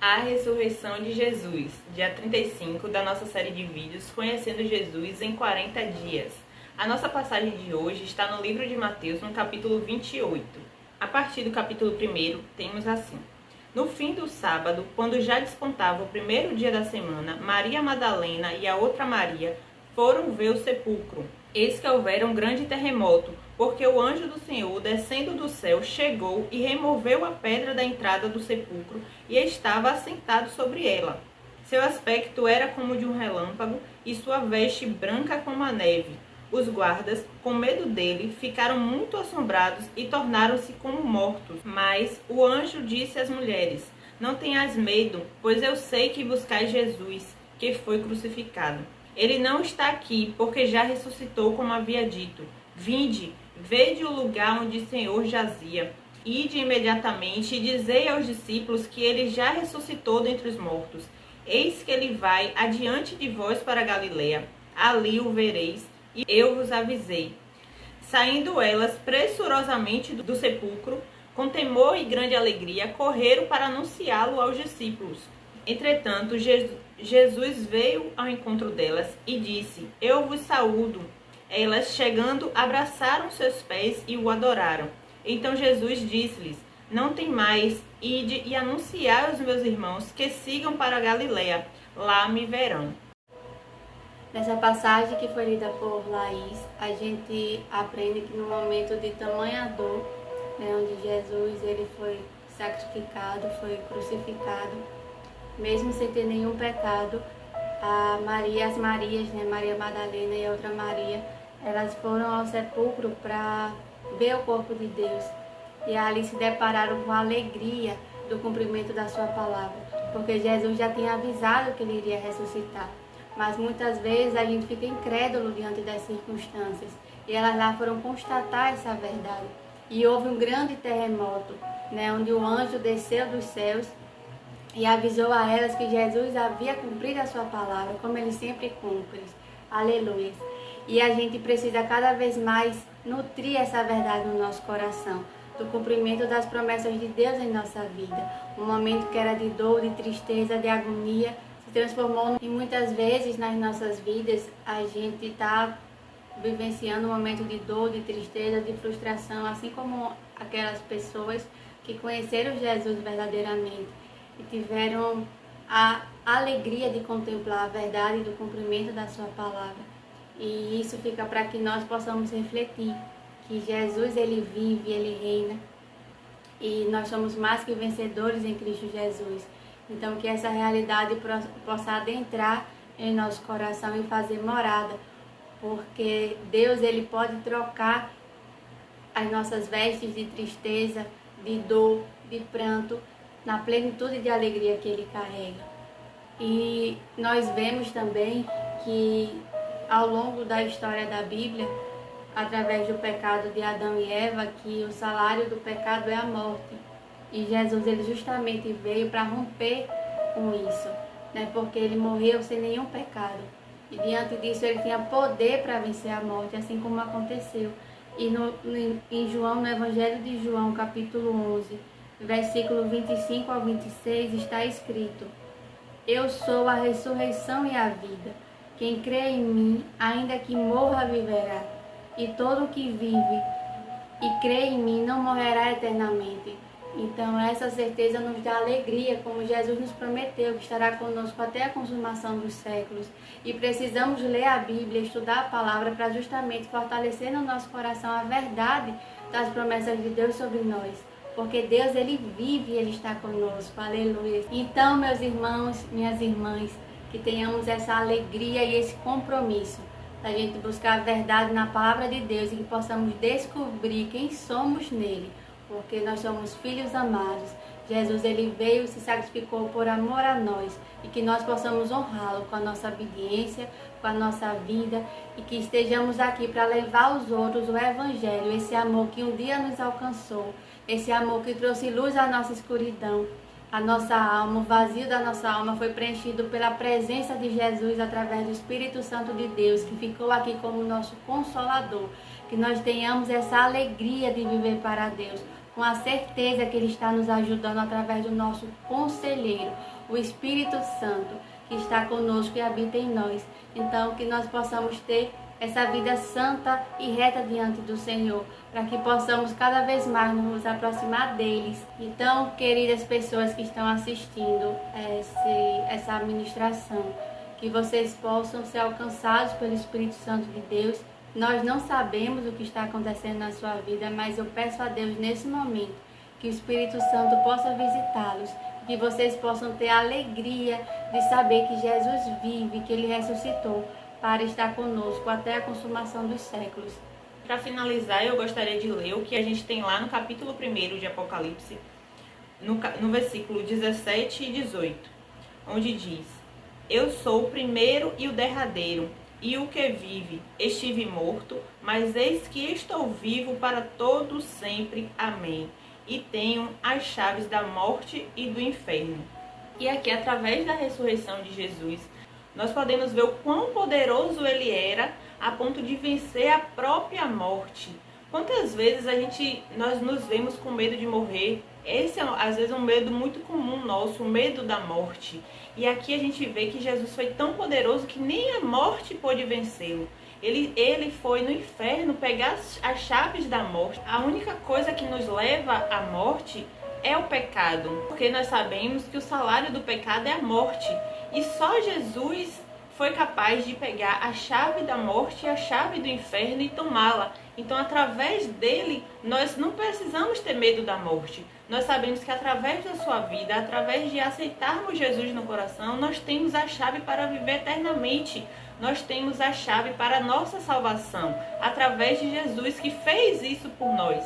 A ressurreição de Jesus, dia 35 da nossa série de vídeos Conhecendo Jesus em 40 dias. A nossa passagem de hoje está no livro de Mateus, no capítulo 28. A partir do capítulo 1, temos assim: No fim do sábado, quando já despontava o primeiro dia da semana, Maria Madalena e a outra Maria foram ver o sepulcro. Eis que houvera um grande terremoto, porque o anjo do Senhor, descendo do céu, chegou e removeu a pedra da entrada do sepulcro e estava assentado sobre ela. Seu aspecto era como de um relâmpago e sua veste branca como a neve. Os guardas, com medo dele, ficaram muito assombrados e tornaram-se como mortos. Mas o anjo disse às mulheres: Não tenhais medo, pois eu sei que buscais Jesus, que foi crucificado. Ele não está aqui, porque já ressuscitou, como havia dito. Vinde, vede o lugar onde o Senhor jazia. Ide imediatamente e dizei aos discípulos que ele já ressuscitou dentre os mortos. Eis que ele vai adiante de vós para Galiléia. Ali o vereis, e eu vos avisei. Saindo elas pressurosamente do sepulcro, com temor e grande alegria, correram para anunciá-lo aos discípulos. Entretanto, Jesus veio ao encontro delas e disse: Eu vos saúdo. Elas, chegando, abraçaram seus pés e o adoraram. Então Jesus disse-lhes: Não temais, ide e anunciai aos meus irmãos que sigam para a Galiléia, lá me verão. Nessa passagem que foi lida por Laís, a gente aprende que no momento de tamanha dor, onde Jesus ele foi sacrificado, foi crucificado, mesmo sem ter nenhum pecado, as Marias, Maria Madalena e a outra Maria, elas foram ao sepulcro para ver o corpo de Deus. E ali se depararam com a alegria do cumprimento da sua palavra, porque Jesus já tinha avisado que ele iria ressuscitar. Mas muitas vezes a gente fica incrédulo diante das circunstâncias. E elas lá foram constatar essa verdade. E houve um grande terremoto, onde o anjo desceu dos céus e avisou a elas que Jesus havia cumprido a sua palavra, como ele sempre cumpre. Aleluia. E a gente precisa cada vez mais nutrir essa verdade no nosso coração, do cumprimento das promessas de Deus em nossa vida. Um momento que era de dor, de tristeza, de agonia, se transformou e muitas vezes nas nossas vidas a gente está vivenciando um momento de dor, de tristeza, de frustração, assim como aquelas pessoas que conheceram Jesus verdadeiramente e tiveram a alegria de contemplar a verdade do cumprimento da sua palavra. E isso fica para que nós possamos refletir que Jesus ele vive, ele reina e nós somos mais que vencedores em Cristo Jesus. Então que essa realidade possa adentrar em nosso coração e fazer morada, porque Deus ele pode trocar as nossas vestes de tristeza, de dor, de pranto, na plenitude de alegria que ele carrega. E nós vemos também que ao longo da história da Bíblia, através do pecado de Adão e Eva, que o salário do pecado é a morte. E Jesus ele justamente veio para romper com isso, porque ele morreu sem nenhum pecado. E diante disso ele tinha poder para vencer a morte, assim como aconteceu. E em João, no Evangelho de João, capítulo 11, versículo 25 ao 26, está escrito: Eu sou a ressurreição e a vida. Quem crê em mim, ainda que morra, viverá. E todo o que vive e crê em mim não morrerá eternamente. Então essa certeza nos dá alegria, como Jesus nos prometeu, que estará conosco até a consumação dos séculos. E precisamos ler a Bíblia, estudar a palavra para justamente fortalecer no nosso coração a verdade das promessas de Deus sobre nós. Porque Deus ele vive e ele está conosco. Aleluia. Então, meus irmãos, minhas irmãs, que tenhamos essa alegria e esse compromisso da gente buscar a verdade na palavra de Deus e que possamos descobrir quem somos nele, porque nós somos filhos amados. Jesus ele veio e se sacrificou por amor a nós e que nós possamos honrá-lo com a nossa obediência, com a nossa vida e que estejamos aqui para levar aos outros o evangelho, esse amor que um dia nos alcançou, esse amor que trouxe luz à nossa escuridão. A nossa alma, o vazio da nossa alma foi preenchido pela presença de Jesus através do Espírito Santo de Deus, que ficou aqui como nosso consolador. Que nós tenhamos essa alegria de viver para Deus, com a certeza que Ele está nos ajudando através do nosso conselheiro, o Espírito Santo, que está conosco e habita em nós. Então, que nós possamos ter essa vida santa e reta diante do Senhor, para que possamos cada vez mais nos aproximar deles. Então, queridas pessoas que estão assistindo essa ministração, que vocês possam ser alcançados pelo Espírito Santo de Deus. Nós não sabemos o que está acontecendo na sua vida, mas eu peço a Deus nesse momento que o Espírito Santo possa visitá-los, que vocês possam ter a alegria de saber que Jesus vive, que Ele ressuscitou para estar conosco até a consumação dos séculos. Para finalizar, eu gostaria de ler o que a gente tem lá no capítulo 1 de Apocalipse, no versículo 17 e 18, onde diz: Eu sou o primeiro e o derradeiro, e o que vive. Estive morto, mas eis que estou vivo para todo sempre. Amém. E tenho as chaves da morte e do inferno. E aqui, através da ressurreição de Jesus, nós podemos ver o quão poderoso Ele era a ponto de vencer a própria morte. Quantas vezes nós nos vemos com medo de morrer? Esse é, às vezes, um medo muito comum nosso, o medo da morte. E aqui a gente vê que Jesus foi tão poderoso que nem a morte pôde vencê-lo. Ele foi no inferno pegar as chaves da morte. A única coisa que nos leva à morte é o pecado, porque nós sabemos que o salário do pecado é a morte. E só Jesus foi capaz de pegar a chave da morte e a chave do inferno e tomá-la. Então, através dele, nós não precisamos ter medo da morte. Nós sabemos que através da sua vida, através de aceitarmos Jesus no coração, nós temos a chave para viver eternamente. Nós temos a chave para a nossa salvação, através de Jesus que fez isso por nós.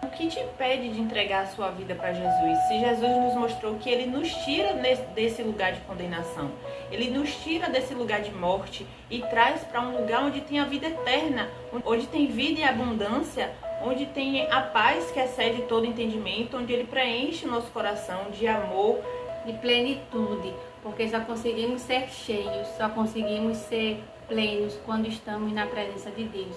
O que te impede de entregar a sua vida para Jesus? Se Jesus nos mostrou que Ele nos tira desse lugar de condenação, Ele nos tira desse lugar de morte e traz para um lugar onde tem a vida eterna, onde tem vida e abundância, onde tem a paz que excede todo entendimento, onde Ele preenche o nosso coração de amor, de plenitude, porque só conseguimos ser cheios, só conseguimos ser plenos quando estamos na presença de Deus.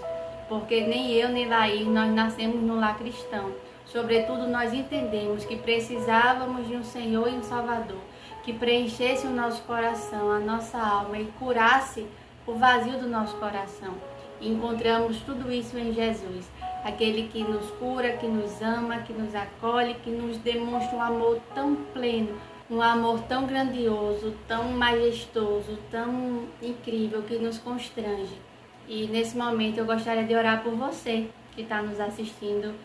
Porque nem eu nem Laís, nós nascemos no lar cristão. Sobretudo, nós entendemos que precisávamos de um Senhor e um Salvador, que preenchesse o nosso coração, a nossa alma e curasse o vazio do nosso coração. E encontramos tudo isso em Jesus, aquele que nos cura, que nos ama, que nos acolhe, que nos demonstra um amor tão pleno, um amor tão grandioso, tão majestoso, tão incrível, que nos constrange. E nesse momento eu gostaria de orar por você que está nos assistindo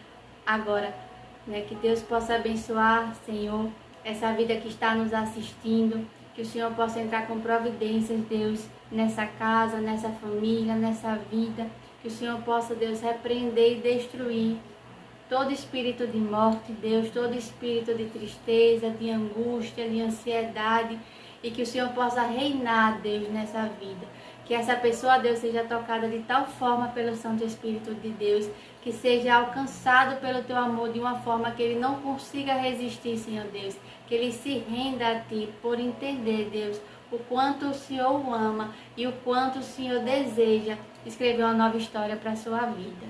agora, né? Que Deus possa abençoar, Senhor, essa vida que está nos assistindo, que o Senhor possa entrar com providências, Deus, nessa casa, nessa família, nessa vida, que o Senhor possa, Deus, repreender e destruir todo espírito de morte, Deus, todo espírito de tristeza, de angústia, de ansiedade, e que o Senhor possa reinar, Deus, nessa vida. Que essa pessoa, Deus, seja tocada de tal forma pelo Santo Espírito de Deus, que seja alcançado pelo Teu amor de uma forma que ele não consiga resistir, Senhor Deus. Que ele se renda a Ti por entender, Deus, o quanto o Senhor o ama e o quanto o Senhor deseja escrever uma nova história para a sua vida.